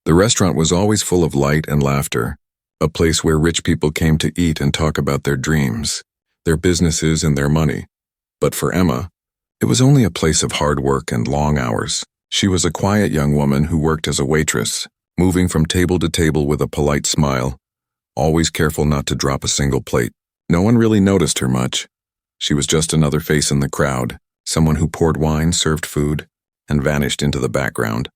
The restaurant was always full of light and laughter, a place where rich people came to eat and talk about their dreams, their businesses and their money. But for Emma, it was only a place of hard work and long hours. She was a quiet young woman who worked as a waitress, moving from table to table with a polite smile, always careful not to drop a single plate. No one really noticed her much. She was just another face in the crowd, someone who poured wine, served food, and vanished into the background.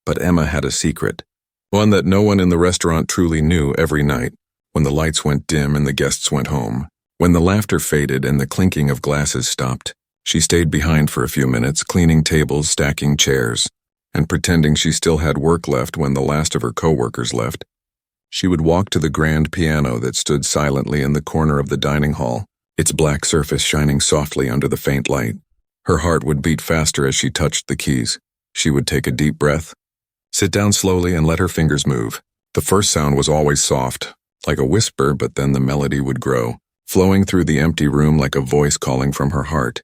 But Emma had a secret, one that no one in the restaurant truly knew. Every night, when the lights went dim and the guests went home, when the laughter faded and the clinking of glasses stopped, she stayed behind for a few minutes, cleaning tables, stacking chairs, and pretending she still had work left when the last of her coworkers left. She would walk to the grand piano that stood silently in the corner of the dining hall, its black surface shining softly under the faint light. Her heart would beat faster as she touched the keys. She would take a deep breath, sit down slowly, and let her fingers move. The first sound was always soft, like a whisper, but then the melody would grow, flowing through the empty room like a voice calling from her heart.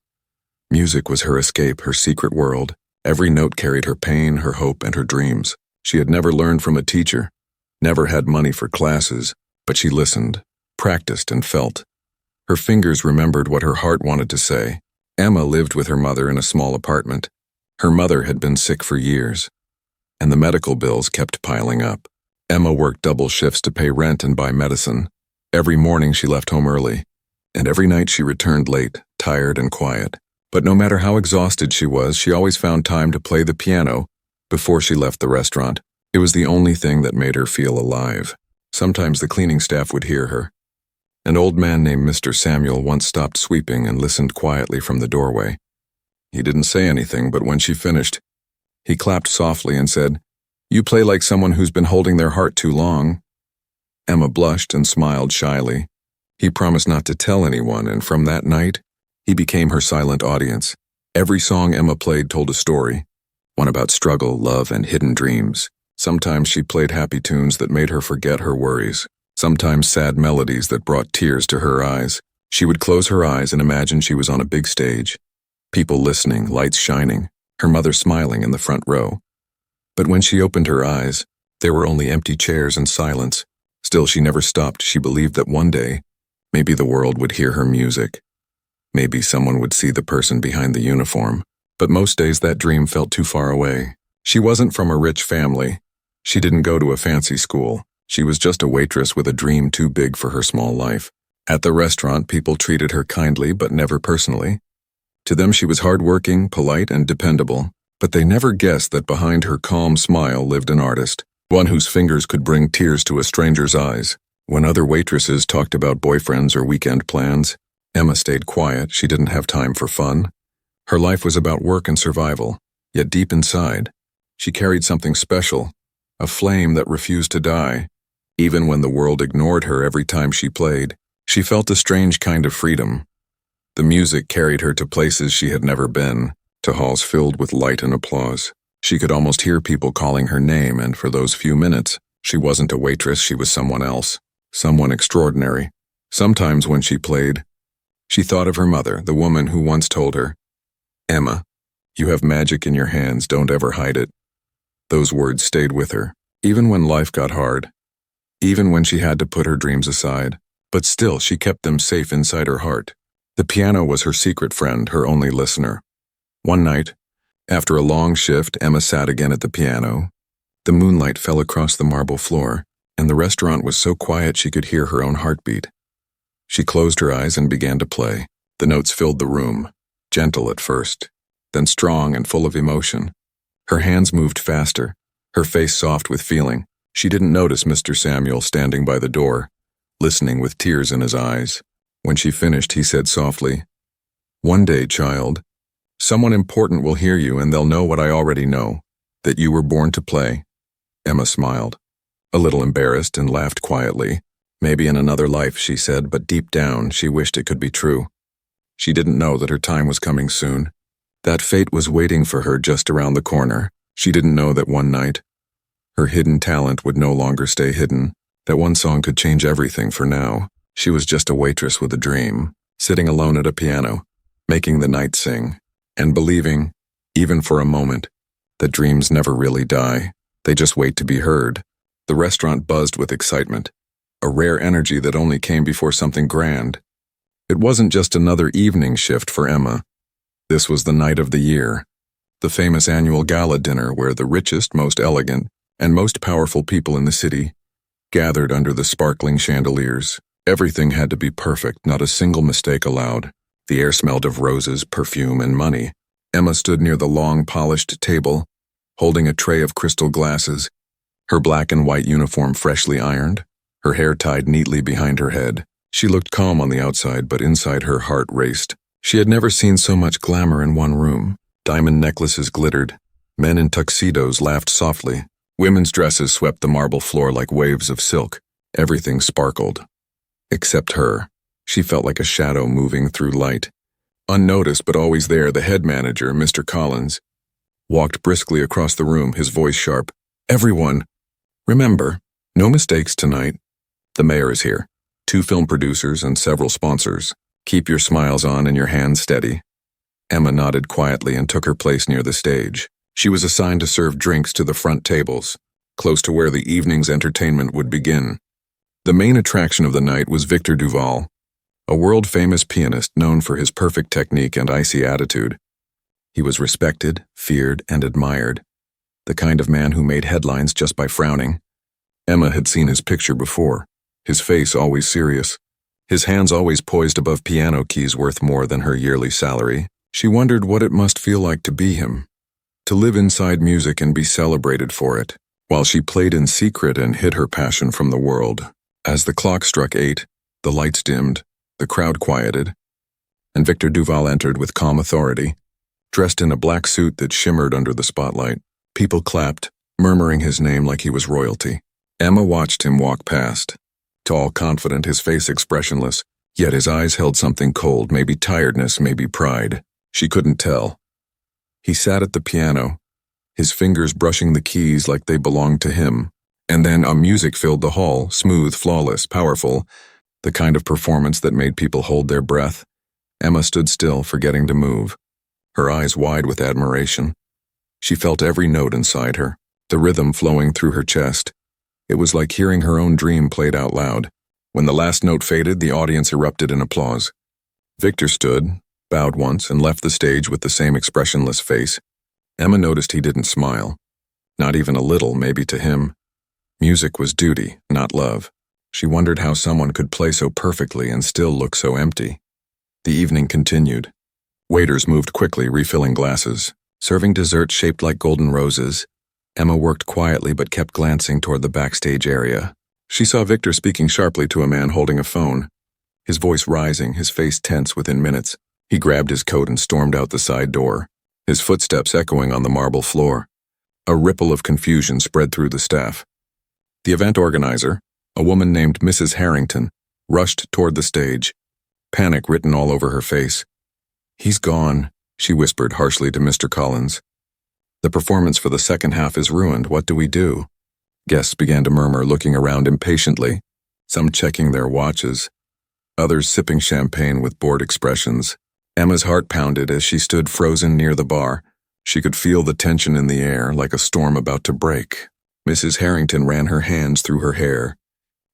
Music was her escape, her secret world. Every note carried her pain, her hope, and her dreams. She had never learned from a teacher, never had money for classes, but she listened, practiced, and felt. Her fingers remembered what her heart wanted to say. Emma lived with her mother in a small apartment. Her mother had been sick for years, and the medical bills kept piling up. Emma worked double shifts to pay rent and buy medicine. Every morning she left home early, and every night she returned late, tired and quiet. But no matter how exhausted she was, she always found time to play the piano before she left the restaurant. It was the only thing that made her feel alive. Sometimes the cleaning staff would hear her. An old man named Mr. Samuel once stopped sweeping and listened quietly from the doorway. He didn't say anything, but when she finished, he clapped softly and said, "You play like someone who's been holding their heart too long." Emma blushed and smiled shyly. He promised not to tell anyone, and from that night, he became her silent audience. Every song Emma played told a story, one about struggle, love, and hidden dreams. Sometimes she played happy tunes that made her forget her worries, sometimes sad melodies that brought tears to her eyes. She would close her eyes and imagine she was on a big stage, people listening, lights shining, her mother smiling in the front row. But when she opened her eyes, there were only empty chairs and silence. Still, she never stopped. She believed that one day, maybe the world would hear her music. Maybe someone would see the person behind the uniform. But most days that dream felt too far away. She wasn't from a rich family. She didn't go to a fancy school. She was just a waitress with a dream too big for her small life. At the restaurant, people treated her kindly but never personally. To them, she was hardworking, polite, and dependable. But they never guessed that behind her calm smile lived an artist, one whose fingers could bring tears to a stranger's eyes. When other waitresses talked about boyfriends or weekend plans, Emma stayed quiet. She didn't have time for fun. Her life was about work and survival, yet deep inside, she carried something special, a flame that refused to die. Even when the world ignored her every time she played, she felt a strange kind of freedom. The music carried her to places she had never been, to halls filled with light and applause. She could almost hear people calling her name, and for those few minutes, she wasn't a waitress, she was someone else, someone extraordinary. Sometimes when she played, she thought of her mother, the woman who once told her, "Emma, you have magic in your hands, don't ever hide it." Those words stayed with her, even when life got hard, even when she had to put her dreams aside. But still, she kept them safe inside her heart. The piano was her secret friend, her only listener. One night, after a long shift, Emma sat again at the piano. The moonlight fell across the marble floor, and the restaurant was so quiet she could hear her own heartbeat. She closed her eyes and began to play. The notes filled the room, gentle at first, then strong and full of emotion. Her hands moved faster, her face soft with feeling. She didn't notice Mr. Samuel standing by the door, listening with tears in his eyes. When she finished, he said softly, "One day, child, someone important will hear you and they'll know what I already know, that you were born to play." Emma smiled, a little embarrassed, and laughed quietly. Maybe in another life, she said, but deep down, she wished it could be true. She didn't know that her time was coming soon, that fate was waiting for her just around the corner. She didn't know that one night, her hidden talent would no longer stay hidden, that one song could change everything. For now, she was just a waitress with a dream, sitting alone at a piano, making the night sing, and believing, even for a moment, that dreams never really die. They just wait to be heard. The restaurant buzzed with excitement, a rare energy that only came before something grand. It wasn't just another evening shift for Emma. This was the night of the year, the famous annual gala dinner where the richest, most elegant, and most powerful people in the city gathered under the sparkling chandeliers. Everything had to be perfect, not a single mistake allowed. The air smelled of roses, perfume, and money. Emma stood near the long, polished table, holding a tray of crystal glasses, her black and white uniform freshly ironed, her hair tied neatly behind her head. She looked calm on the outside, but inside her heart raced. She had never seen so much glamour in one room. Diamond necklaces glittered. Men in tuxedos laughed softly. Women's dresses swept the marble floor like waves of silk. Everything sparkled. Except her. She felt like a shadow moving through light. Unnoticed but always there, the head manager, Mr. Collins, walked briskly across the room, his voice sharp. "Everyone, remember, no mistakes tonight. The mayor is here. 2 film producers and several sponsors. Keep your smiles on and your hands steady." Emma nodded quietly and took her place near the stage. She was assigned to serve drinks to the front tables, close to where the evening's entertainment would begin. The main attraction of the night was Victor Duval, a world-famous pianist known for his perfect technique and icy attitude. He was respected, feared, and admired, the kind of man who made headlines just by frowning. Emma had seen his picture before, his face always serious, his hands always poised above piano keys worth more than her yearly salary. She wondered what it must feel like to be him, to live inside music and be celebrated for it, while she played in secret and hid her passion from the world. As the clock struck 8, the lights dimmed, the crowd quieted, and Victor Duval entered with calm authority, dressed in a black suit that shimmered under the spotlight. People clapped, murmuring his name like he was royalty. Emma watched him walk past, tall, confident, his face expressionless, yet his eyes held something cold, maybe tiredness, maybe pride. She couldn't tell. He sat at the piano, his fingers brushing the keys like they belonged to him, and then music filled the hall, smooth, flawless, powerful, the kind of performance that made people hold their breath. Emma stood still, forgetting to move, her eyes wide with admiration. She felt every note inside her, the rhythm flowing through her chest. It was like hearing her own dream played out loud. When the last note faded, the audience erupted in applause. Victor stood, bowed once, and left the stage with the same expressionless face. Emma noticed he didn't smile. Not even a little, maybe to him. Music was duty, not love. She wondered how someone could play so perfectly and still look so empty. The evening continued. Waiters moved quickly, refilling glasses, serving desserts shaped like golden roses. Emma worked quietly but kept glancing toward the backstage area. She saw Victor speaking sharply to a man holding a phone, his voice rising, his face tense within minutes. He grabbed his coat and stormed out the side door, his footsteps echoing on the marble floor. A ripple of confusion spread through the staff. The event organizer, a woman named Mrs. Harrington, rushed toward the stage, panic written all over her face. "He's gone," she whispered harshly to Mr. Collins. "The performance for the second half is ruined. What do we do?" Guests began to murmur, looking around impatiently, some checking their watches, others sipping champagne with bored expressions. Emma's heart pounded as she stood frozen near the bar. She could feel the tension in the air, like a storm about to break. Mrs. Harrington ran her hands through her hair,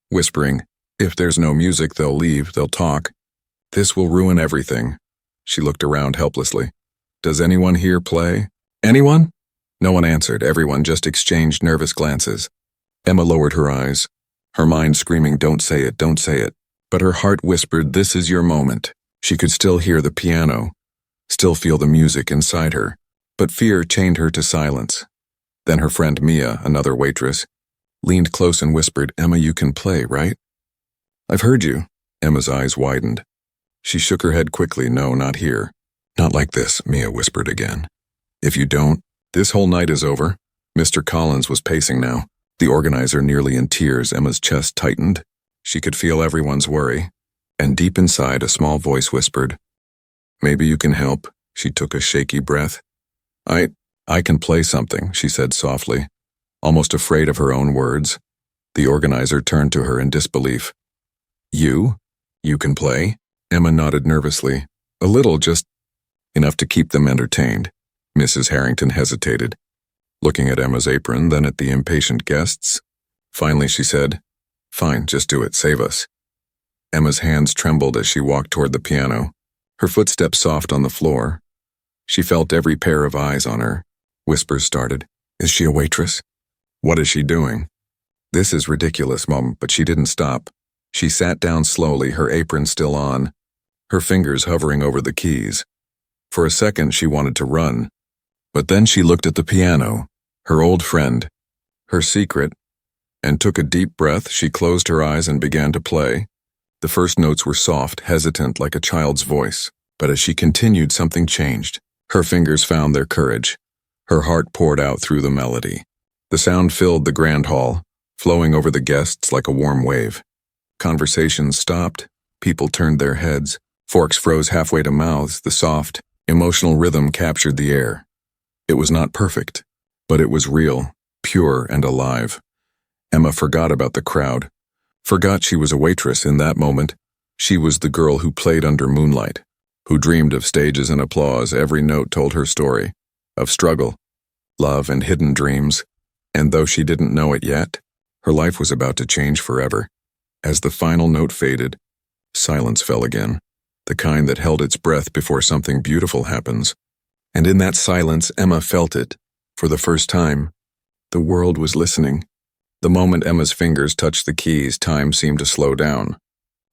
whispering, "If there's no music, they'll leave, they'll talk. This will ruin everything." She looked around helplessly. "Does anyone here play? Anyone?" No one answered. Everyone just exchanged nervous glances. Emma lowered her eyes, her mind screaming, "Don't say it, don't say it." But her heart whispered, "This is your moment." She could still hear the piano, still feel the music inside her, but fear chained her to silence. Then her friend Mia, another waitress, leaned close and whispered, "Emma, you can play, right?" "I've heard you." Emma's eyes widened. She shook her head quickly. "No, not here. Not like this," Mia whispered again. "If you don't, this whole night is over." Mr. Collins was pacing now, the organizer nearly in tears. Emma's chest tightened. She could feel everyone's worry. And deep inside, a small voice whispered, "Maybe you can help." She took a shaky breath. I can play something," she said softly, almost afraid of her own words. The organizer turned to her in disbelief. You? You can play?" Emma nodded nervously. "A little, just enough to keep them entertained." Mrs. Harrington hesitated. looking at Emma's apron, then at the impatient guests. Finally, she said, "Fine, just do it, save us." Emma's hands trembled as she walked toward the piano, her footsteps soft on the floor. She felt every pair of eyes on her. Whispers started. "Is she a waitress? What is she doing?" "This is ridiculous, Mom," but she didn't stop. She sat down slowly, her apron still on, her fingers hovering over the keys. For a second, she wanted to run. But then she looked at the piano, her old friend, her secret, and took a deep breath. She closed her eyes and began to play. The first notes were soft, hesitant, like a child's voice. But as she continued, something changed. Her fingers found their courage. Her heart poured out through the melody. The sound filled the grand hall, flowing over the guests like a warm wave. Conversations stopped. People turned their heads. Forks froze halfway to mouths. The soft, emotional rhythm captured the air. It was not perfect, but it was real, pure, and alive. Emma forgot about the crowd, forgot she was a waitress in that moment. She was the girl who played under moonlight, who dreamed of stages and applause. Every note told her story, of struggle, love, and hidden dreams. And though she didn't know it yet, her life was about to change forever. As the final note faded, silence fell again, the kind that held its breath before something beautiful happens. And in that silence, Emma felt it. For the first time, the world was listening. The moment Emma's fingers touched the keys, time seemed to slow down.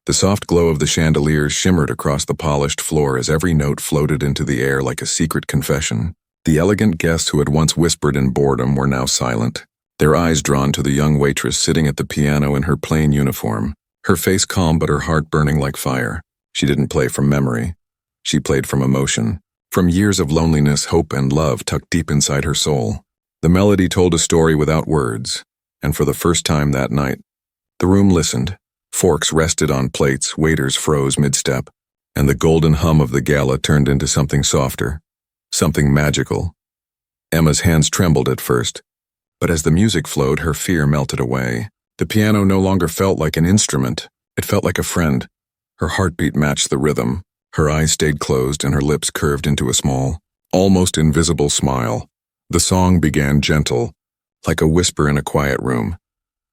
The soft glow of the chandeliers shimmered across the polished floor as every note floated into the air like a secret confession. The elegant guests who had once whispered in boredom were now silent, their eyes drawn to the young waitress sitting at the piano in her plain uniform, her face calm but her heart burning like fire. She didn't play from memory. She played from emotion, from years of loneliness, hope, and love tucked deep inside her soul. The melody told a story without words, and for the first time that night, the room listened. Forks rested on plates, waiters froze mid-step, and the golden hum of the gala turned into something softer, something magical. Emma's hands trembled at first, but as the music flowed, her fear melted away. The piano no longer felt like an instrument. It felt like a friend. Her heartbeat matched the rhythm. Her eyes stayed closed and her lips curved into a small, almost invisible smile. The song began gentle, like a whisper in a quiet room,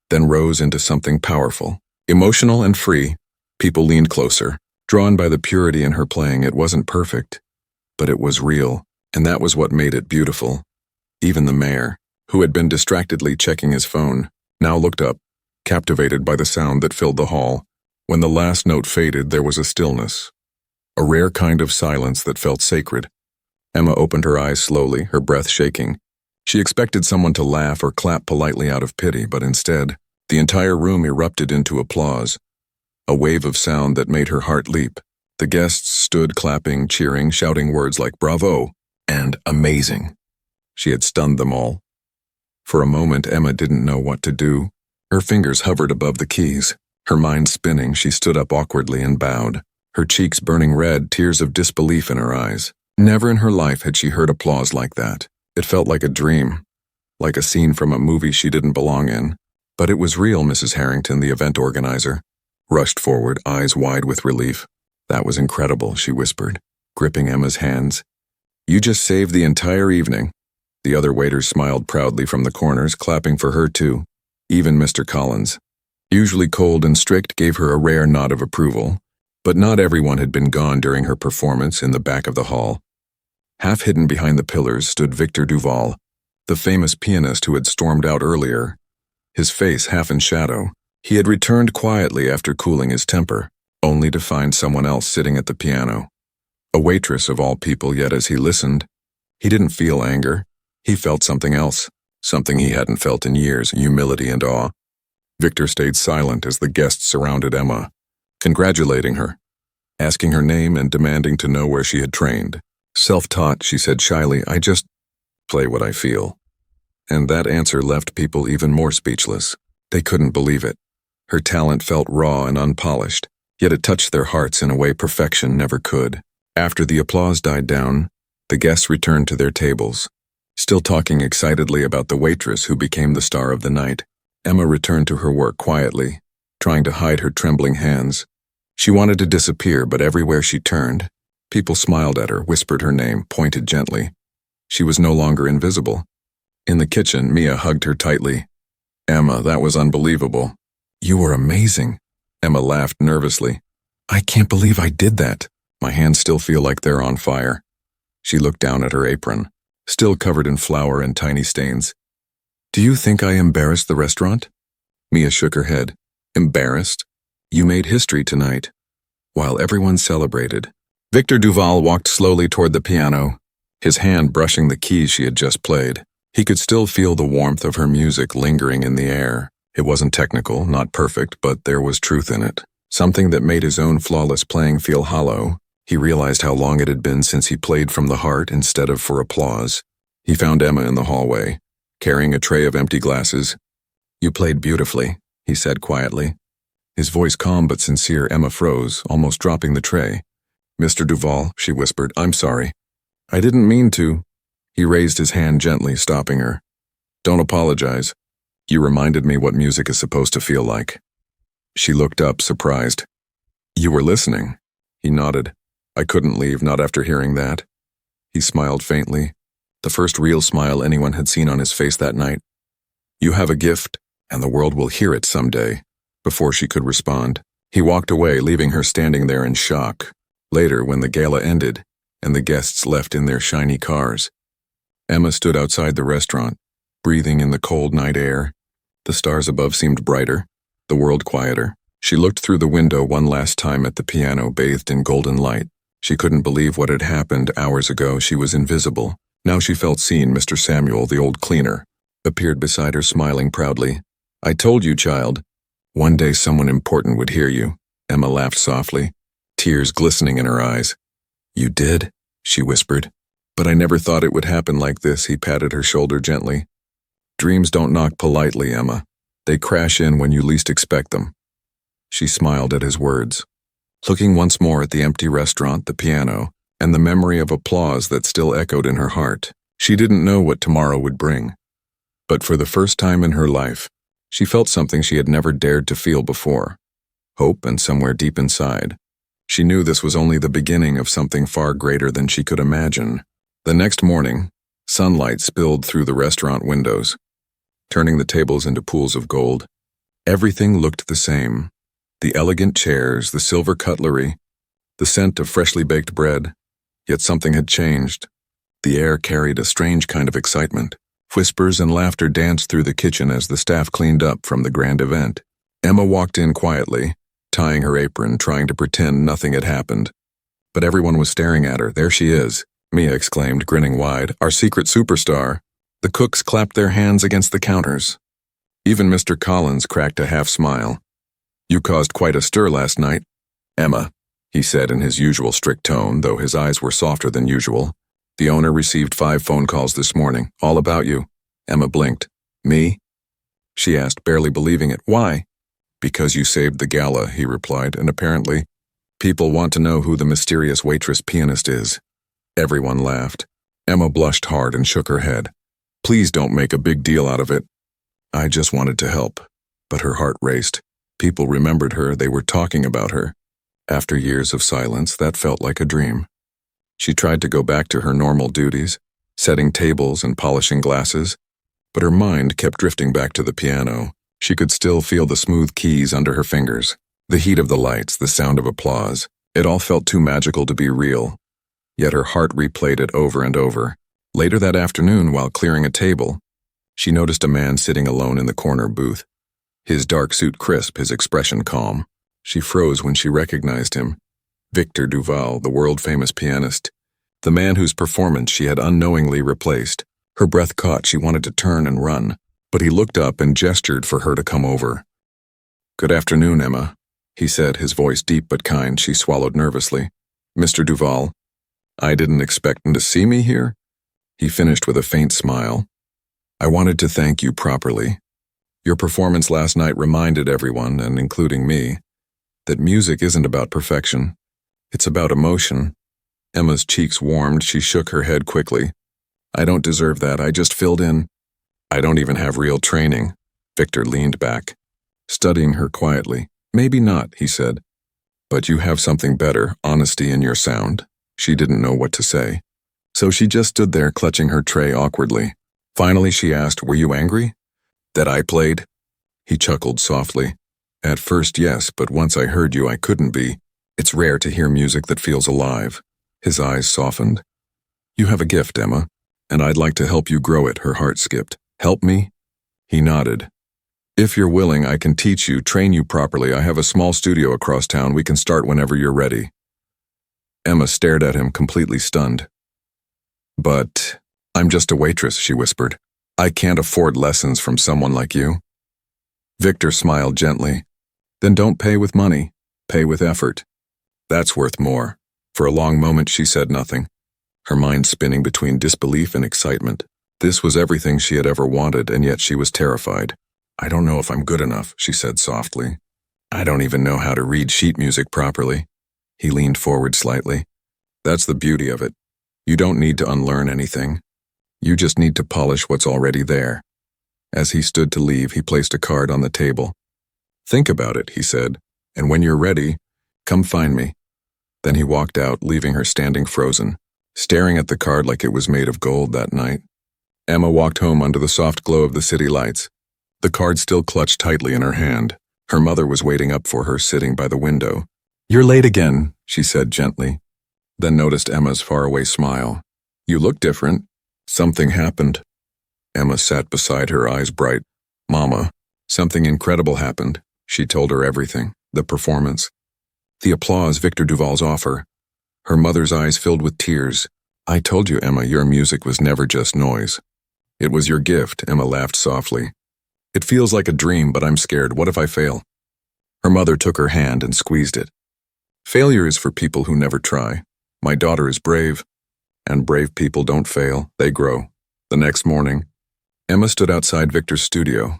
then rose into something powerful, emotional and free. People leaned closer, drawn by the purity in her playing. It wasn't perfect, but it was real, and that was what made it beautiful. Even the mayor, who had been distractedly checking his phone, now looked up, captivated by the sound that filled the hall. When the last note faded, there was a stillness, a rare kind of silence that felt sacred. Emma opened her eyes slowly, her breath shaking. She expected someone to laugh or clap politely out of pity, but instead, the entire room erupted into applause, a wave of sound that made her heart leap. The guests stood clapping, cheering, shouting words like bravo and amazing. She had stunned them all. For a moment, Emma didn't know what to do. Her fingers hovered above the keys. Her mind spinning, she stood up awkwardly and bowed, her cheeks burning red, tears of disbelief in her eyes. Never in her life had she heard applause like that. It felt like a dream, like a scene from a movie she didn't belong in. But it was real. Mrs. Harrington, the event organizer, rushed forward, eyes wide with relief. "That was incredible," she whispered, gripping Emma's hands. "You just saved the entire evening." The other waiters smiled proudly from the corners, clapping for her too. Even Mr. Collins, usually cold and strict, gave her a rare nod of approval. But not everyone had been gone during her performance. In the back of the hall, half hidden behind the pillars, stood Victor Duval, the famous pianist who had stormed out earlier, his face half in shadow. He had returned quietly after cooling his temper, only to find someone else sitting at the piano. A waitress of all people, yet as he listened, he didn't feel anger. He felt something else, something he hadn't felt in years, humility and awe. Victor stayed silent as the guests surrounded Emma, congratulating her, asking her name and demanding to know where she had trained. "Self-taught," she said shyly. "I just play what I feel." And that answer left people even more speechless. They couldn't believe it. Her talent felt raw and unpolished, yet it touched their hearts in a way perfection never could. After the applause died down, the guests returned to their tables, still talking excitedly about the waitress who became the star of the night. Emma returned to her work quietly, trying to hide her trembling hands. She wanted to disappear, but everywhere she turned, people smiled at her, whispered her name, pointed gently. She was no longer invisible. In the kitchen, Mia hugged her tightly. Emma, that was unbelievable. You were amazing. Emma laughed nervously. I can't believe I did that. My hands still feel like they're on fire. She looked down at her apron, still covered in flour and tiny stains. Do you think I embarrassed the restaurant? Mia shook her head. Embarrassed? You made history tonight. While everyone celebrated, Victor Duval walked slowly toward the piano, his hand brushing the keys she had just played. He could still feel the warmth of her music lingering in the air. It wasn't technical, not perfect, but there was truth in it. Something that made his own flawless playing feel hollow. He realized how long it had been since he played from the heart instead of for applause. He found Emma in the hallway, carrying a tray of empty glasses. You played beautifully, he said quietly. His voice calm but sincere. Emma froze, almost dropping the tray. Mr. Duval, she whispered, I'm sorry. I didn't mean to. He raised his hand gently, stopping her. Don't apologize. You reminded me what music is supposed to feel like. She looked up, surprised. You were listening. He nodded. I couldn't leave, not after hearing that. He smiled faintly, the first real smile anyone had seen on his face that night. You have a gift, and the world will hear it someday. Before she could respond, he walked away, leaving her standing there in shock. Later, when the gala ended, and the guests left in their shiny cars, Emma stood outside the restaurant, breathing in the cold night air. The stars above seemed brighter, the world quieter. She looked through the window one last time at the piano bathed in golden light. She couldn't believe what had happened hours ago. She was invisible. Now she felt seen. Mr. Samuel, the old cleaner, appeared beside her, smiling proudly. I told you, child. One day someone important would hear you. Emma laughed softly, tears glistening in her eyes. You did? She whispered. But I never thought it would happen like this. He patted her shoulder gently. Dreams don't knock politely, Emma. They crash in when you least expect them. She smiled at his words, looking once more at the empty restaurant, the piano, and the memory of applause that still echoed in her heart. She didn't know what tomorrow would bring. But for the first time in her life, she felt something she had never dared to feel before. Hope, and somewhere deep inside, she knew this was only the beginning of something far greater than she could imagine. The next morning, sunlight spilled through the restaurant windows, turning the tables into pools of gold. Everything looked the same. The elegant chairs, the silver cutlery, the scent of freshly baked bread. Yet something had changed. The air carried a strange kind of excitement. Whispers and laughter danced through the kitchen as the staff cleaned up from the grand event. Emma walked in quietly, tying her apron, trying to pretend nothing had happened. But everyone was staring at her. There she is, Mia exclaimed, grinning wide. Our secret superstar. The cooks clapped their hands against the counters. Even Mr. Collins cracked a half smile. You caused quite a stir last night, Emma, he said in his usual strict tone, though his eyes were softer than usual. The owner received 5 phone calls this morning, all about you. Emma blinked. Me? She asked, barely believing it. Why? Because you saved the gala, he replied, and apparently, people want to know who the mysterious waitress pianist is. Everyone laughed. Emma blushed hard and shook her head. Please don't make a big deal out of it. I just wanted to help. But her heart raced. People remembered her, they were talking about her. After years of silence, that felt like a dream. She tried to go back to her normal duties, setting tables and polishing glasses, but her mind kept drifting back to the piano. She could still feel the smooth keys under her fingers, the heat of the lights, the sound of applause. It all felt too magical to be real. Yet her heart replayed it over and over. Later that afternoon, while clearing a table, she noticed a man sitting alone in the corner booth. His dark suit crisp, his expression calm. She froze when she recognized him. Victor Duval, the world-famous pianist, the man whose performance she had unknowingly replaced. Her breath caught. She wanted to turn and run, but he looked up and gestured for her to come over. Good afternoon, Emma, he said, his voice deep but kind. She swallowed nervously. Mr. Duval, I didn't expect him to see me here. He finished with a faint smile. I wanted to thank you properly. Your performance last night reminded everyone, and including me, that music isn't about perfection. It's about emotion. Emma's cheeks warmed. She shook her head quickly. I don't deserve that. I just filled in. I don't even have real training. Victor leaned back, studying her quietly. Maybe not, he said. But you have something better, honesty in your sound. She didn't know what to say. So she just stood there clutching her tray awkwardly. Finally, she asked, "Were you angry? That I played?" He chuckled softly. "At first, yes, but once I heard you, I couldn't be. It's rare to hear music that feels alive." His eyes softened. "You have a gift, Emma, and I'd like to help you grow it." Her heart skipped. "Help me?" He nodded. "If you're willing, I can teach you, train you properly. I have a small studio across town. We can start whenever you're ready." Emma stared at him, completely stunned. "But I'm just a waitress," she whispered. "I can't afford lessons from someone like you." Victor smiled gently. "Then don't pay with money. Pay with effort. That's worth more." For a long moment she said nothing, her mind spinning between disbelief and excitement. This was everything she had ever wanted, and yet she was terrified. "I don't know if I'm good enough," she said softly. "I don't even know how to read sheet music properly." He leaned forward slightly. "That's the beauty of it. You don't need to unlearn anything. You just need to polish what's already there." As he stood to leave, he placed a card on the table. "Think about it," he said, "and when you're ready, come find me." Then he walked out, leaving her standing frozen, staring at the card like it was made of gold that night. Emma walked home under the soft glow of the city lights, the card still clutched tightly in her hand. Her mother was waiting up for her, sitting by the window. "You're late again," she said gently, then noticed Emma's faraway smile. "You look different. Something happened." Emma sat beside her, eyes bright. "Mama, something incredible happened." She told her everything, the performance, the applause, Victor Duval's offer. Her mother's eyes filled with tears. "I told you, Emma, your music was never just noise. It was your gift." Emma laughed softly. "It feels like a dream, but I'm scared. What if I fail?" Her mother took her hand and squeezed it. "Failure is for people who never try. My daughter is brave, and brave people don't fail, they grow." The next morning, Emma stood outside Victor's studio,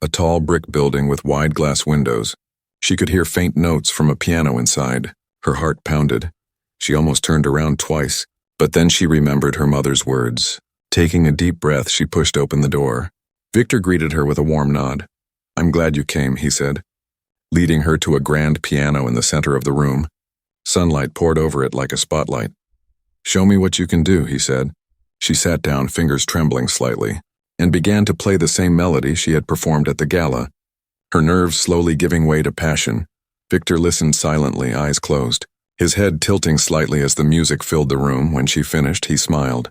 a tall brick building with wide glass windows. She could hear faint notes from a piano inside. Her heart pounded. She almost turned around twice, but then she remembered her mother's words. Taking a deep breath, she pushed open the door. Victor greeted her with a warm nod. "I'm glad you came," he said, leading her to a grand piano in the center of the room. Sunlight poured over it like a spotlight. "Show me what you can do," he said. She sat down, fingers trembling slightly, and began to play the same melody she had performed at the gala, her nerves slowly giving way to passion. Victor listened silently, eyes closed, his head tilting slightly as the music filled the room. When she finished, he smiled.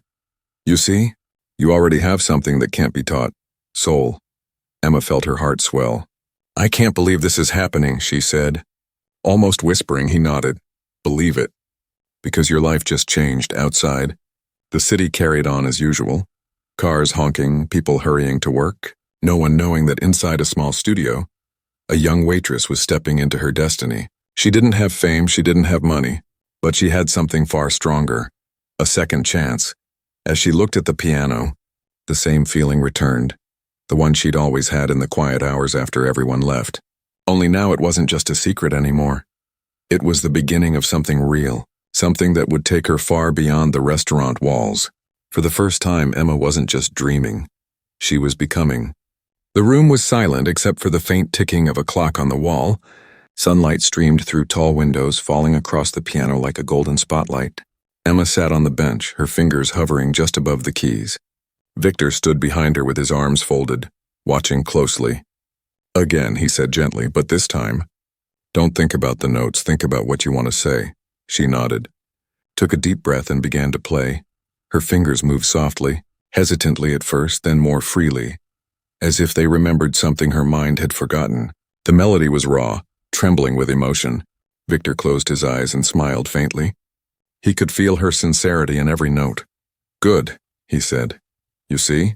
"You see? You already have something that can't be taught. Soul." Emma felt her heart swell. "I can't believe this is happening," she said. Almost whispering, he nodded. "Believe it. Because your life just changed." Outside, the city carried on as usual. Cars honking, people hurrying to work, no one knowing that inside a small studio, a young waitress was stepping into her destiny. She didn't have fame, she didn't have money, but she had something far stronger, a second chance. As she looked at the piano, the same feeling returned, the one she'd always had in the quiet hours after everyone left. Only now it wasn't just a secret anymore. It was the beginning of something real, something that would take her far beyond the restaurant walls. For the first time, Emma wasn't just dreaming. She was becoming. The room was silent except for the faint ticking of a clock on the wall. Sunlight streamed through tall windows, falling across the piano like a golden spotlight. Emma sat on the bench, her fingers hovering just above the keys. Victor stood behind her with his arms folded, watching closely. "Again," he said gently, "but this time, don't think about the notes, think about what you want to say." She nodded, took a deep breath and began to play. Her fingers moved softly, hesitantly at first, then more freely, as if they remembered something her mind had forgotten. The melody was raw, trembling with emotion. Victor closed his eyes and smiled faintly. He could feel her sincerity in every note. "Good," he said. "You see?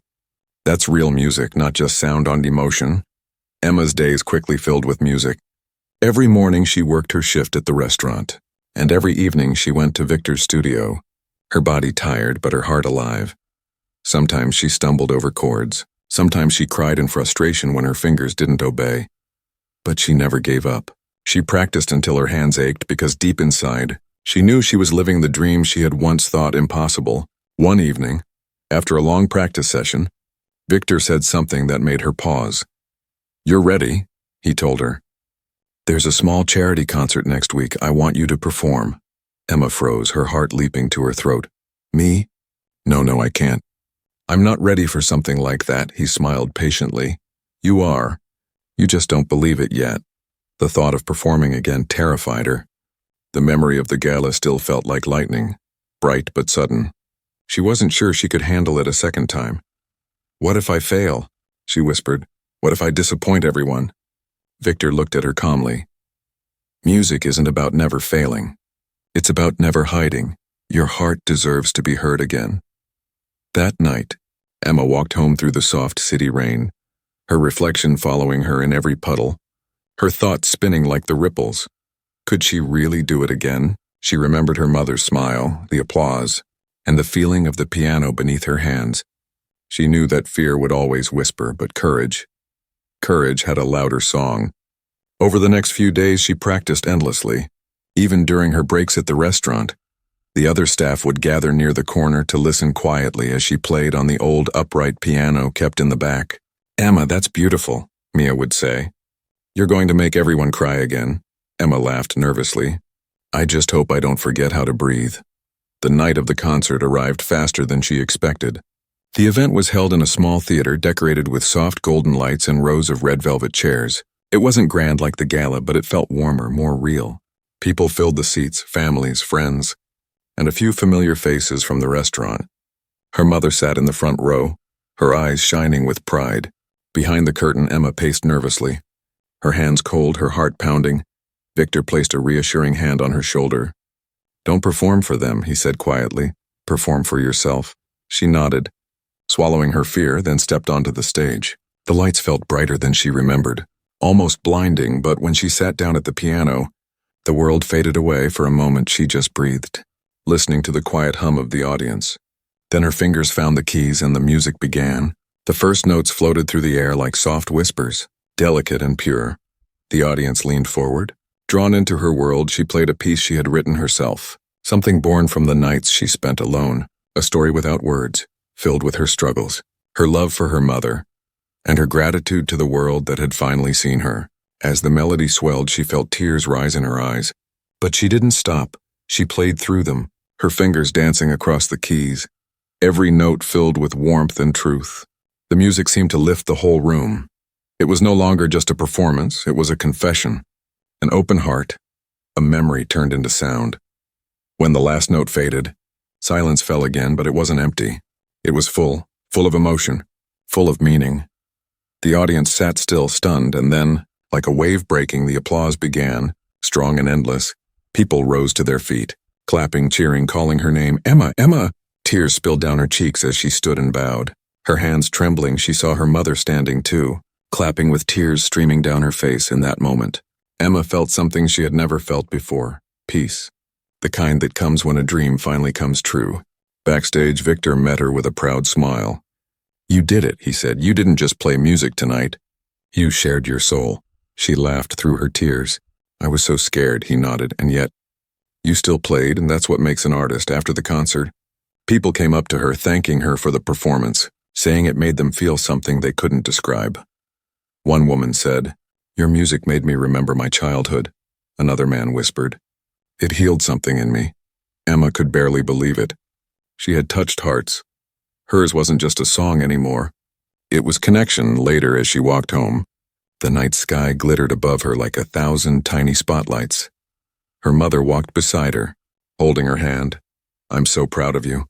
That's real music, not just sound on emotion." Emma's days quickly filled with music. Every morning she worked her shift at the restaurant, and every evening she went to Victor's studio, her body tired but her heart alive. Sometimes she stumbled over chords. Sometimes she cried in frustration when her fingers didn't obey. But she never gave up. She practiced until her hands ached because deep inside, she knew she was living the dream she had once thought impossible. One evening, after a long practice session, Victor said something that made her pause. "You're ready," he told her. "There's a small charity concert next week. I want you to perform." Emma froze, her heart leaping to her throat. "Me? No, I can't." I'm not ready for something like that, he smiled patiently. You are. You just don't believe it yet. The thought of performing again terrified her. The memory of the gala still felt like lightning, bright but sudden. She wasn't sure she could handle it a second time. What if I fail? She whispered. What if I disappoint everyone? Victor looked at her calmly. Music isn't about never failing. It's about never hiding. Your heart deserves to be heard again. That night, Emma walked home through the soft city rain, her reflection following her in every puddle, her thoughts spinning like the ripples. Could she really do it again? She remembered her mother's smile, the applause, and the feeling of the piano beneath her hands. She knew that fear would always whisper, but courage had a louder song. Over the next few days, she practiced endlessly. Even during her breaks at the restaurant, the other staff would gather near the corner to listen quietly as she played on the old upright piano kept in the back. Emma, that's beautiful, Mia would say. You're going to make everyone cry again. Emma laughed nervously. I just hope I don't forget how to breathe. The night of the concert arrived faster than she expected. The event was held in a small theater decorated with soft golden lights and rows of red velvet chairs. It wasn't grand like the gala, but it felt warmer, more real. People filled the seats, families, friends, and a few familiar faces from the restaurant. Her mother sat in the front row, her eyes shining with pride. Behind the curtain, Emma paced nervously, her hands cold, her heart pounding. Victor placed a reassuring hand on her shoulder. Don't perform for them, he said quietly. Perform for yourself. She nodded, swallowing her fear, then stepped onto the stage. The lights felt brighter than she remembered, almost blinding, but when she sat down at the piano, the world faded away. For a moment she just breathed, listening to the quiet hum of the audience. Then her fingers found the keys and the music began. The first notes floated through the air like soft whispers, delicate and pure. The audience leaned forward. Drawn into her world, she played a piece she had written herself, something born from the nights she spent alone, a story without words, filled with her struggles, her love for her mother, and her gratitude to the world that had finally seen her. As the melody swelled, she felt tears rise in her eyes. But she didn't stop. She played through them, her fingers dancing across the keys, every note filled with warmth and truth. The music seemed to lift the whole room. It was no longer just a performance, it was a confession. An open heart, a memory turned into sound. When the last note faded, silence fell again, but it wasn't empty. It was full of emotion, full of meaning. The audience sat still, stunned, and then, like a wave breaking, the applause began, strong and endless. People rose to their feet, clapping, cheering, calling her name, Emma, Emma! Tears spilled down her cheeks as she stood and bowed. Her hands trembling, she saw her mother standing too, clapping with tears streaming down her face. In that moment, Emma felt something she had never felt before, peace, the kind that comes when a dream finally comes true. Backstage, Victor met her with a proud smile. You did it, he said. You didn't just play music tonight. You shared your soul. She laughed through her tears. I was so scared, he nodded, and yet, you still played, and that's what makes an artist. After the concert, people came up to her, thanking her for the performance, saying it made them feel something they couldn't describe. One woman said, Your music made me remember my childhood. Another man whispered, It healed something in me. Emma could barely believe it. She had touched hearts. Hers wasn't just a song anymore. It was connection. Later, as she walked home, the night sky glittered above her like 1,000 tiny spotlights. Her mother walked beside her, holding her hand. I'm so proud of you.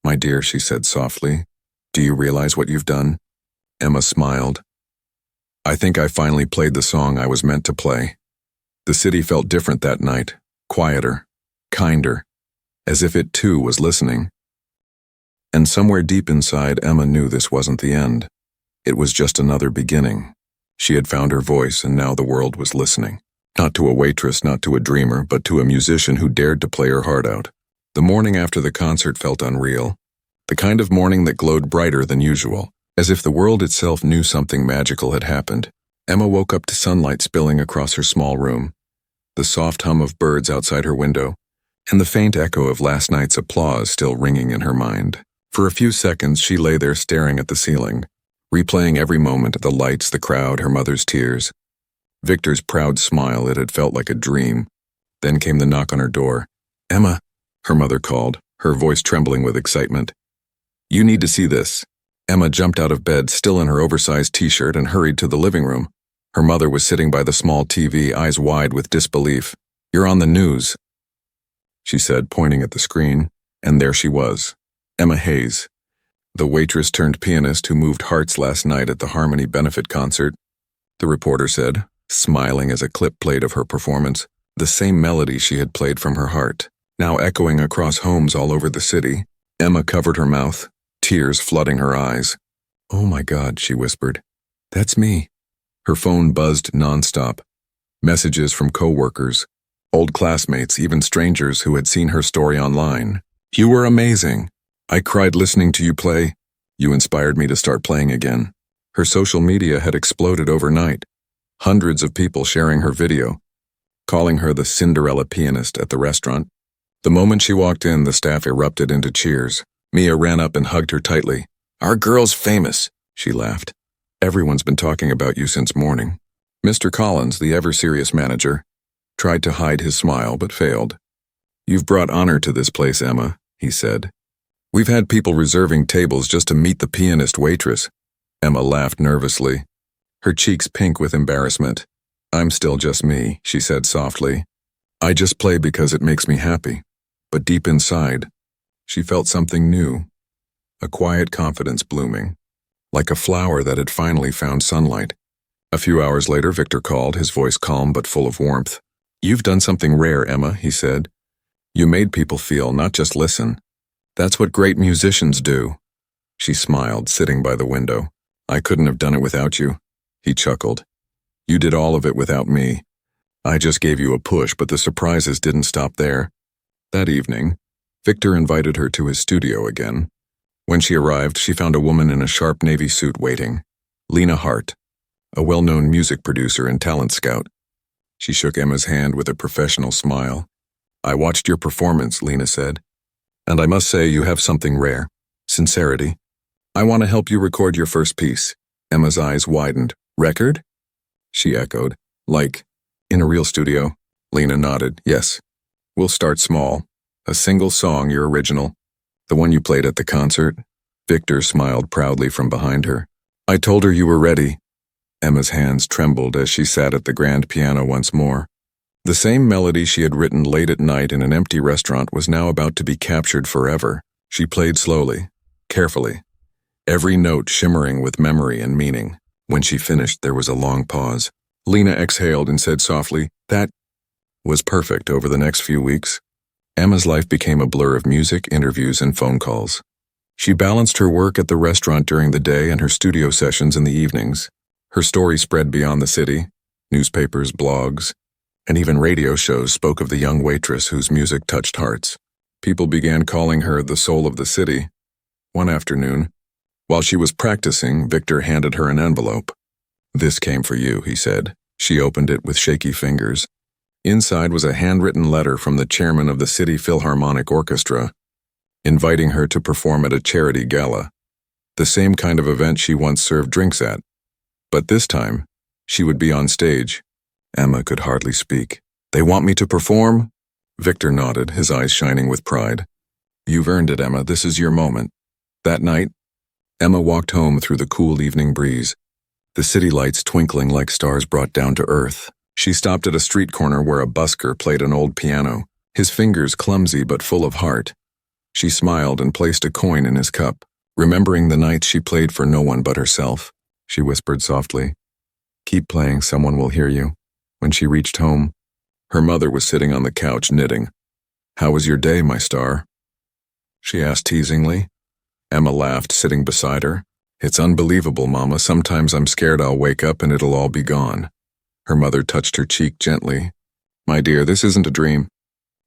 My dear, she said softly. Do you realize what you've done? Emma smiled. I think I finally played the song I was meant to play. The city felt different that night, quieter, kinder, as if it too was listening. And somewhere deep inside, Emma knew this wasn't the end. It was just another beginning. She had found her voice, and now the world was listening. Not to a waitress, not to a dreamer, but to a musician who dared to play her heart out. The morning after the concert felt unreal. The kind of morning that glowed brighter than usual, as if the world itself knew something magical had happened. Emma woke up to sunlight spilling across her small room, the soft hum of birds outside her window, and the faint echo of last night's applause still ringing in her mind. For a few seconds, she lay there staring at the ceiling, replaying every moment, the lights, the crowd, her mother's tears. Victor's proud smile, it had felt like a dream. Then came the knock on her door. Emma, her mother called, her voice trembling with excitement. You need to see this. Emma jumped out of bed, still in her oversized t-shirt, and hurried to the living room. Her mother was sitting by the small TV, eyes wide with disbelief. "You're on the news," she said, pointing at the screen, and there she was, Emma Hayes, the waitress turned pianist who moved hearts last night at the Harmony benefit concert. The reporter said, smiling as a clip played of her performance, the same melody she had played from her heart, now echoing across homes all over the city. Emma covered her mouth, tears flooding her eyes. "Oh my God," she whispered. "That's me." Her phone buzzed nonstop. Messages from coworkers, old classmates, even strangers who had seen her story online. "You were amazing. I cried listening to you play. You inspired me to start playing again." Her social media had exploded overnight. Hundreds of people sharing her video, calling her the Cinderella pianist at the restaurant. The moment she walked in, the staff erupted into cheers. Mia ran up and hugged her tightly. "Our girl's famous," she laughed. "Everyone's been talking about you since morning." Mr. Collins, the ever-serious manager, tried to hide his smile but failed. "You've brought honor to this place, Emma," he said. "We've had people reserving tables just to meet the pianist Waitress." Emma laughed nervously, her cheeks pink with embarrassment. "I'm still just me," she said softly. "I just play because it makes me happy." But deep inside, she felt something new, a quiet confidence blooming, like a flower that had finally found sunlight. A few hours later, Victor called, his voice calm but full of warmth. "You've done something rare, Emma," he said. "You made people feel, not just listen. That's what great musicians do." She smiled, sitting by the window. "I couldn't have done it without you." He chuckled. "You did all of it without me. I just gave you a push, but the surprises didn't stop there." That evening, Victor invited her to his studio again. When she arrived, she found a woman in a sharp navy suit waiting, Lena Hart, a well-known music producer and talent scout. She shook Emma's hand with a professional smile. "I watched your performance," Lena said, "and I must say you have something rare, sincerity. I want to help you record your first piece." Emma's eyes widened. "Record?" she echoed. "Like, in a real studio?" Lena nodded. "Yes. We'll start small. A single song, your original. The one you played at the concert." Victor smiled proudly from behind her. "I told her you were ready." Emma's hands trembled as she sat at the grand piano once more. The same melody she had written late at night in an empty restaurant was now about to be captured forever. She played slowly, carefully, every note shimmering with memory and meaning. When she finished, there was a long pause. Lena exhaled and said softly, "That was perfect." Over the next few weeks, Emma's life became a blur of music, interviews, and phone calls. She balanced her work at the restaurant during the day and her studio sessions in the evenings. Her story spread beyond the city. Newspapers, blogs, and even radio shows spoke of the young waitress whose music touched hearts. People began calling her the soul of the city. One afternoon, while she was practicing, Victor handed her an envelope. "This came for you," he said. She opened it with shaky fingers. Inside was a handwritten letter from the chairman of the City Philharmonic Orchestra, inviting her to perform at a charity gala, the same kind of event she once served drinks at. But this time, she would be on stage. Emma could hardly speak. "They want me to perform?" Victor nodded, his eyes shining with pride. "You've earned it, Emma. This is your moment." That night, Emma walked home through the cool evening breeze, the city lights twinkling like stars brought down to earth. She stopped at a street corner where a busker played an old piano, his fingers clumsy but full of heart. She smiled and placed a coin in his cup, remembering the nights she played for no one but herself. She whispered softly, "Keep playing, someone will hear you." When she reached home, her mother was sitting on the couch knitting. "How was your day, my star?" she asked teasingly. Emma laughed, sitting beside her. "It's unbelievable, Mama. Sometimes I'm scared I'll wake up and it'll all be gone." Her mother touched her cheek gently. "My dear, this isn't a dream.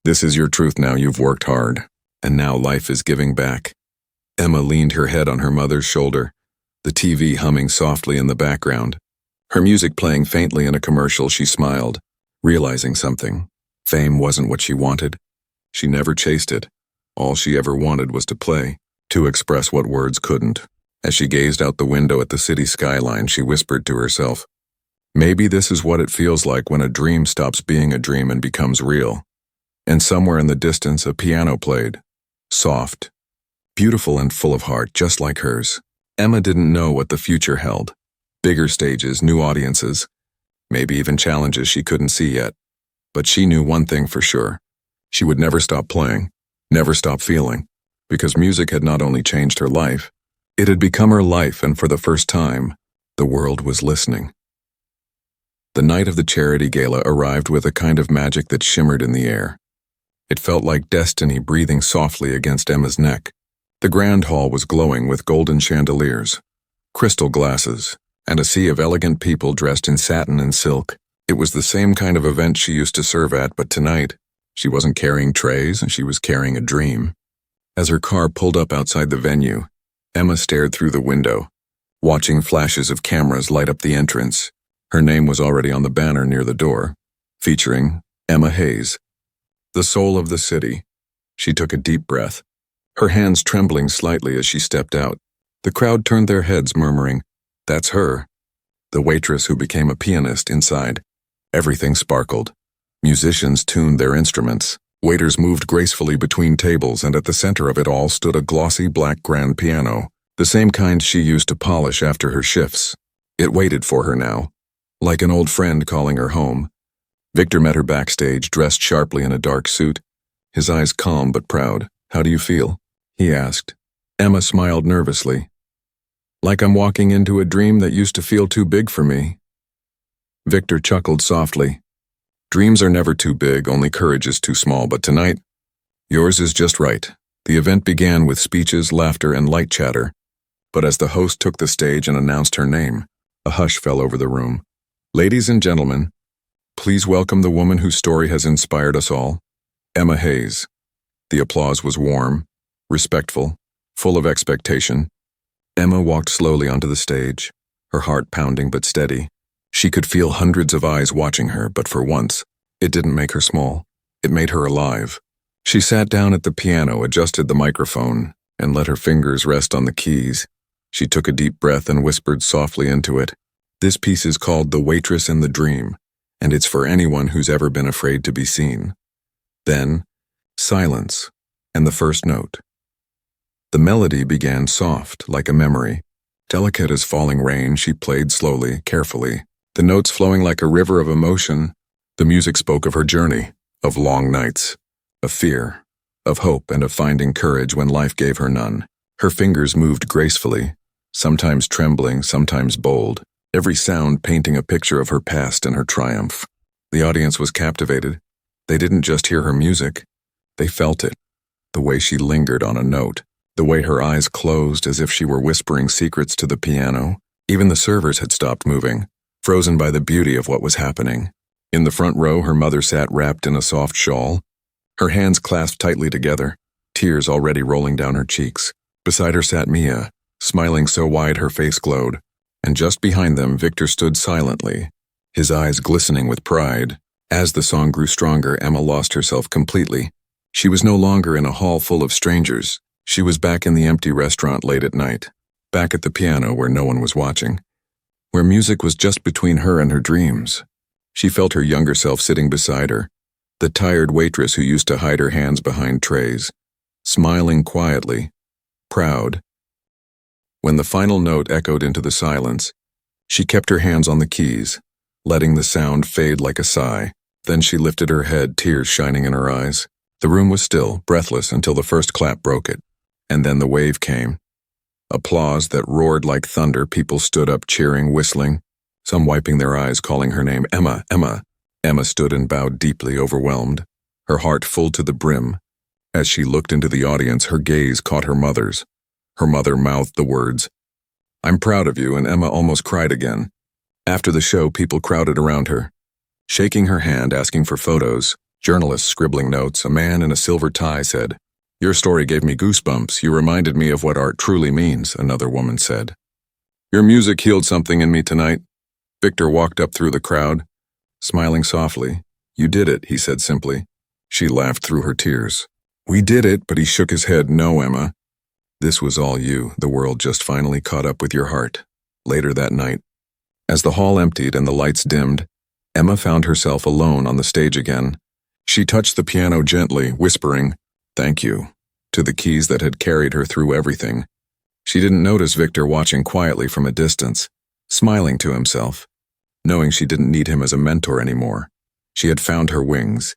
This is your truth now. You've worked hard, and now life is giving back." Emma leaned her head on her mother's shoulder, the TV humming softly in the background. Her music playing faintly in a commercial. She smiled, realizing something. Fame wasn't what she wanted. She never chased it. All she ever wanted was to play, to express what words couldn't. As she gazed out the window at the city skyline, she whispered to herself, "Maybe this is what it feels like when a dream stops being a dream and becomes real." And somewhere in the distance, a piano played, soft, beautiful and full of heart, just like hers. Emma didn't know what the future held. Bigger stages, new audiences, maybe even challenges she couldn't see yet. But she knew one thing for sure. She would never stop playing, never stop feeling, because music had not only changed her life, it had become her life, and for the first time, the world was listening. The night of the charity gala arrived with a kind of magic that shimmered in the air. It felt like destiny breathing softly against Emma's neck. The grand hall was glowing with golden chandeliers, crystal glasses, and a sea of elegant people dressed in satin and silk. It was the same kind of event she used to serve at, but tonight, she wasn't carrying trays, and she was carrying a dream. As her car pulled up outside the venue, Emma stared through the window, watching flashes of cameras light up the entrance. Her name was already on the banner near the door, featuring Emma Hayes, the soul of the city. She took a deep breath, her hands trembling slightly as she stepped out. The crowd turned their heads, murmuring, "That's her." The waitress who became a pianist inside. Everything sparkled. Musicians tuned their instruments. Waiters moved gracefully between tables, and at the center of it all stood a glossy black grand piano, the same kind she used to polish after her shifts. It waited for her now, like an old friend calling her home. Victor met her backstage, dressed sharply in a dark suit, his eyes calm but proud. "How do you feel?" he asked. Emma smiled nervously. "Like I'm walking into a dream that used to feel too big for me." Victor chuckled softly. "Dreams are never too big, only courage is too small, but tonight, yours is just right." The event began with speeches, laughter, and light chatter, but as the host took the stage and announced her name, a hush fell over the room. "Ladies and gentlemen, please welcome the woman whose story has inspired us all, Emma Hayes." The applause was warm, respectful, full of expectation. Emma walked slowly onto the stage, her heart pounding but steady. She could feel hundreds of eyes watching her, but for once, it didn't make her small. It made her alive. She sat down at the piano, adjusted the microphone, and let her fingers rest on the keys. She took a deep breath and whispered softly into it. "This piece is called The Waitress and the Dream, and it's for anyone who's ever been afraid to be seen." Then, silence, and the first note. The melody began soft, like a memory. Delicate as falling rain, she played slowly, carefully, the notes flowing like a river of emotion. The music spoke of her journey, of long nights, of fear, of hope, and of finding courage when life gave her none. Her fingers moved gracefully, sometimes trembling, sometimes bold, every sound painting a picture of her past and her triumph. The audience was captivated. They didn't just hear her music, they felt it. The way she lingered on a note, the way her eyes closed as if she were whispering secrets to the piano. Even the servers had stopped moving, frozen by the beauty of what was happening. In the front row, her mother sat wrapped in a soft shawl, her hands clasped tightly together, tears already rolling down her cheeks. Beside her sat Mia, smiling so wide her face glowed, and just behind them Victor stood silently, his eyes glistening with pride. As the song grew stronger, Emma lost herself completely. She was no longer in a hall full of strangers. She was back in the empty restaurant late at night, back at the piano where no one was watching, where music was just between her and her dreams. She felt her younger self sitting beside her, the tired waitress who used to hide her hands behind trays, smiling quietly, proud. When the final note echoed into the silence, she kept her hands on the keys, letting the sound fade like a sigh. Then she lifted her head, tears shining in her eyes. The room was still, breathless, until the first clap broke it. And then the wave came. Applause that roared like thunder. People stood up, cheering, whistling, some wiping their eyes, calling her name. "Emma, Emma." Emma stood and bowed deeply, overwhelmed, her heart full to the brim. As she looked into the audience, her gaze caught her mother's. Her mother mouthed the words, "I'm proud of you," and Emma almost cried again. After the show, people crowded around her, shaking her hand, asking for photos, journalists scribbling notes. A man in a silver tie said, "Your story gave me goosebumps. You reminded me of what art truly means," another woman said. "Your music healed something in me tonight." Victor walked up through the crowd, smiling softly. "You did it," he said simply. She laughed through her tears. "We did it," but he shook his head. "No, Emma. This was all you. The world just finally caught up with your heart." Later that night, as the hall emptied and the lights dimmed, Emma found herself alone on the stage again. She touched the piano gently, whispering, "Thank you," to the keys that had carried her through everything. She didn't notice Victor watching quietly from a distance, smiling to himself, knowing she didn't need him as a mentor anymore. She had found her wings.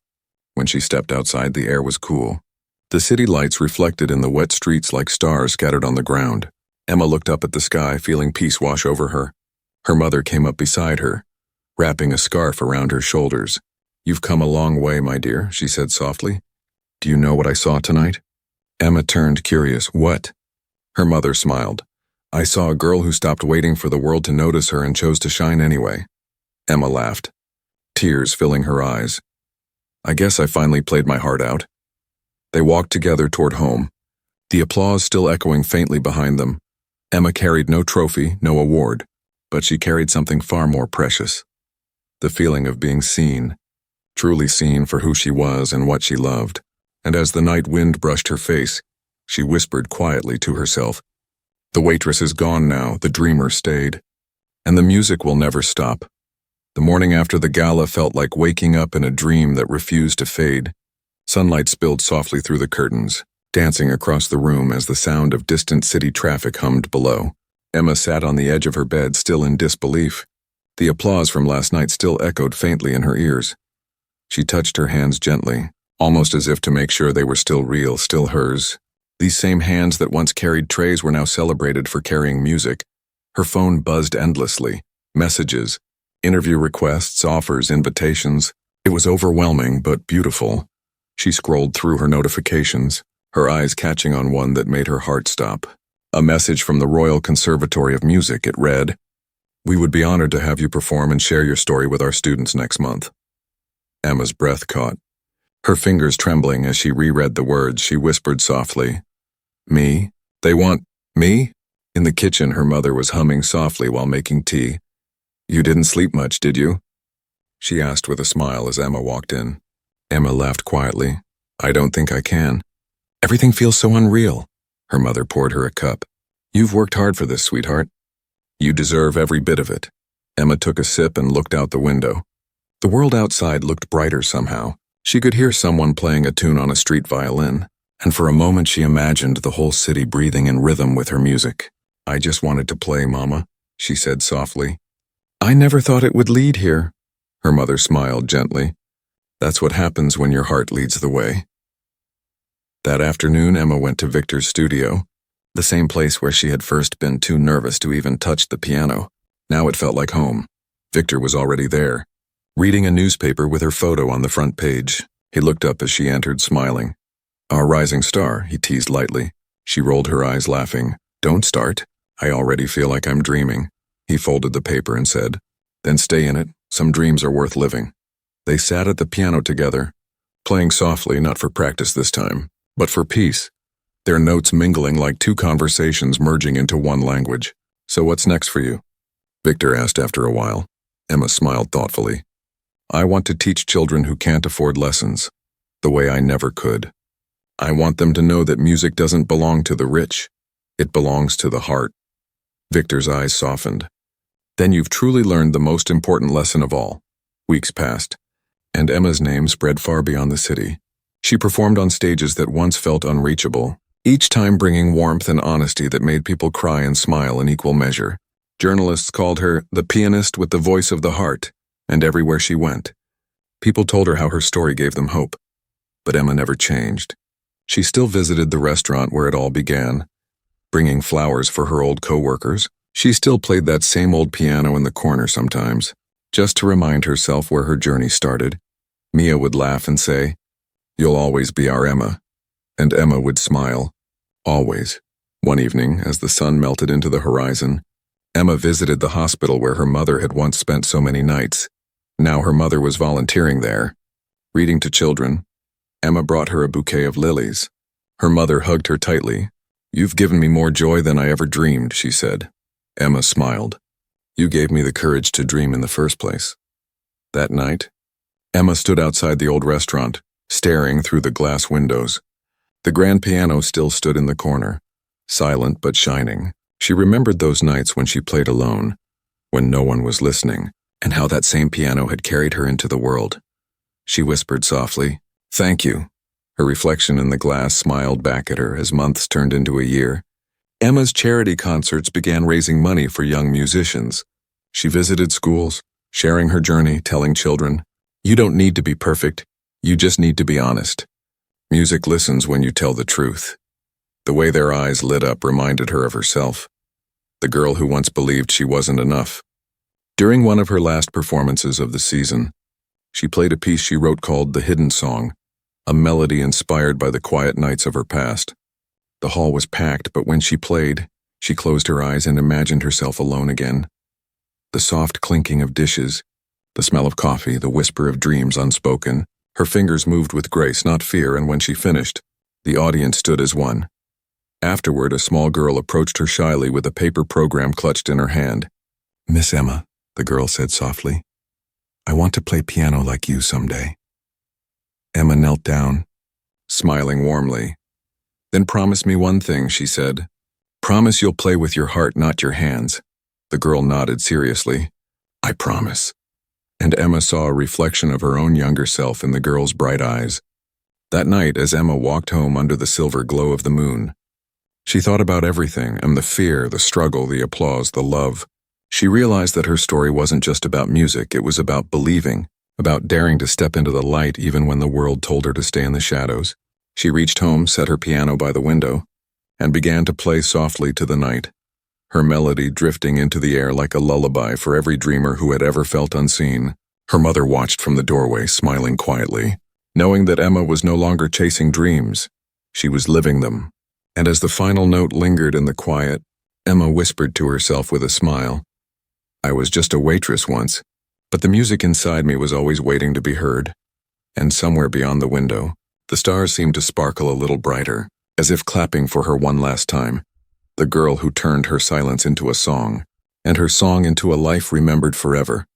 When she stepped outside, the air was cool. The city lights reflected in the wet streets like stars scattered on the ground. Emma looked up at the sky, feeling peace wash over her. Her mother came up beside her, wrapping a scarf around her shoulders. "You've come a long way, my dear," she said softly. "Do you know what I saw tonight?" Emma turned, curious. "What?" Her mother smiled. "I saw a girl who stopped waiting for the world to notice her and chose to shine anyway." Emma laughed, tears filling her eyes. "I guess I finally played my heart out." They walked together toward home, the applause still echoing faintly behind them. Emma carried no trophy, no award, but she carried something far more precious. The feeling of being seen, truly seen for who she was and what she loved. And as the night wind brushed her face, she whispered quietly to herself, "The waitress is gone now, the dreamer stayed. And the music will never stop." The morning after the gala felt like waking up in a dream that refused to fade. Sunlight spilled softly through the curtains, dancing across the room as the sound of distant city traffic hummed below. Emma sat on the edge of her bed, still in disbelief. The applause from last night still echoed faintly in her ears. She touched her hands gently, almost as if to make sure they were still real, still hers. These same hands that once carried trays were now celebrated for carrying music. Her phone buzzed endlessly. Messages, interview requests, offers, invitations. It was overwhelming, but beautiful. She scrolled through her notifications, her eyes catching on one that made her heart stop. A message from the Royal Conservatory of Music. It read, "We would be honored to have you perform and share your story with our students next month." Emma's breath caught. Her fingers trembling as she reread the words, she whispered softly, "Me? They want me?" In the kitchen, her mother was humming softly while making tea. "You didn't sleep much, did you?" she asked with a smile as Emma walked in. Emma laughed quietly. "I don't think I can. Everything feels so unreal." Her mother poured her a cup. "You've worked hard for this, sweetheart. You deserve every bit of it." Emma took a sip and looked out the window. The world outside looked brighter somehow. She could hear someone playing a tune on a street violin, and for a moment she imagined the whole city breathing in rhythm with her music. "I just wanted to play, Mama," she said softly. "I never thought it would lead here." Her mother smiled gently. "That's what happens when your heart leads the way." That afternoon, Emma went to Victor's studio, the same place where she had first been too nervous to even touch the piano. Now it felt like home. Victor was already there, reading a newspaper with her photo on the front page. He looked up as she entered, smiling. "Our rising star," he teased lightly. She rolled her eyes, laughing. "Don't start. I already feel like I'm dreaming." He folded the paper and said, "Then stay in it. Some dreams are worth living." They sat at the piano together, playing softly, not for practice this time, but for peace, their notes mingling like two conversations merging into one language. "So what's next for you?" Victor asked after a while. Emma smiled thoughtfully. "I want to teach children who can't afford lessons, the way I never could. I want them to know that music doesn't belong to the rich. It belongs to the heart." Victor's eyes softened. "Then you've truly learned the most important lesson of all." Weeks passed, and Emma's name spread far beyond the city. She performed on stages that once felt unreachable, each time bringing warmth and honesty that made people cry and smile in equal measure. Journalists called her the pianist with the voice of the heart, and everywhere she went, people told her how her story gave them hope. But Emma never changed. She still visited the restaurant where it all began, bringing flowers for her old co-workers. She still played that same old piano in the corner sometimes, just to remind herself where her journey started. Mia would laugh and say, "You'll always be our Emma." And Emma would smile. Always. One evening, as the sun melted into the horizon, Emma visited the hospital where her mother had once spent so many nights. Now her mother was volunteering there, reading to children. Emma brought her a bouquet of lilies. Her mother hugged her tightly. "You've given me more joy than I ever dreamed," she said. Emma smiled. "You gave me the courage to dream in the first place." That night, Emma stood outside the old restaurant, staring through the glass windows. The grand piano still stood in the corner, silent but shining. She remembered those nights when she played alone, when no one was listening, and how that same piano had carried her into the world. She whispered softly, "Thank you." Her reflection in the glass smiled back at her as months turned into a year. Emma's charity concerts began raising money for young musicians. She visited schools, sharing her journey, telling children, "You don't need to be perfect, you just need to be honest. Music listens when you tell the truth." The way their eyes lit up reminded her of herself, the girl who once believed she wasn't enough. During one of her last performances of the season, she played a piece she wrote called The Hidden Song, a melody inspired by the quiet nights of her past. The hall was packed, but when she played, she closed her eyes and imagined herself alone again. The soft clinking of dishes, the smell of coffee, the whisper of dreams unspoken. Her fingers moved with grace, not fear, and when she finished, the audience stood as one. Afterward, a small girl approached her shyly with a paper program clutched in her hand. "Miss Emma," the girl said softly, "I want to play piano like you someday." Emma knelt down, smiling warmly. "Then promise me one thing," she said. "Promise you'll play with your heart, not your hands." The girl nodded seriously. "I promise." And Emma saw a reflection of her own younger self in the girl's bright eyes. That night, as Emma walked home under the silver glow of the moon, she thought about everything, and the fear, the struggle, the applause, the love. She realized that her story wasn't just about music, it was about believing, about daring to step into the light even when the world told her to stay in the shadows. She reached home, set her piano by the window, and began to play softly to the night, her melody drifting into the air like a lullaby for every dreamer who had ever felt unseen. Her mother watched from the doorway, smiling quietly, knowing that Emma was no longer chasing dreams, she was living them. And as the final note lingered in the quiet, Emma whispered to herself with a smile, "I was just a waitress once, but the music inside me was always waiting to be heard." And somewhere beyond the window, the stars seemed to sparkle a little brighter, as if clapping for her one last time. The girl who turned her silence into a song, and her song into a life remembered forever.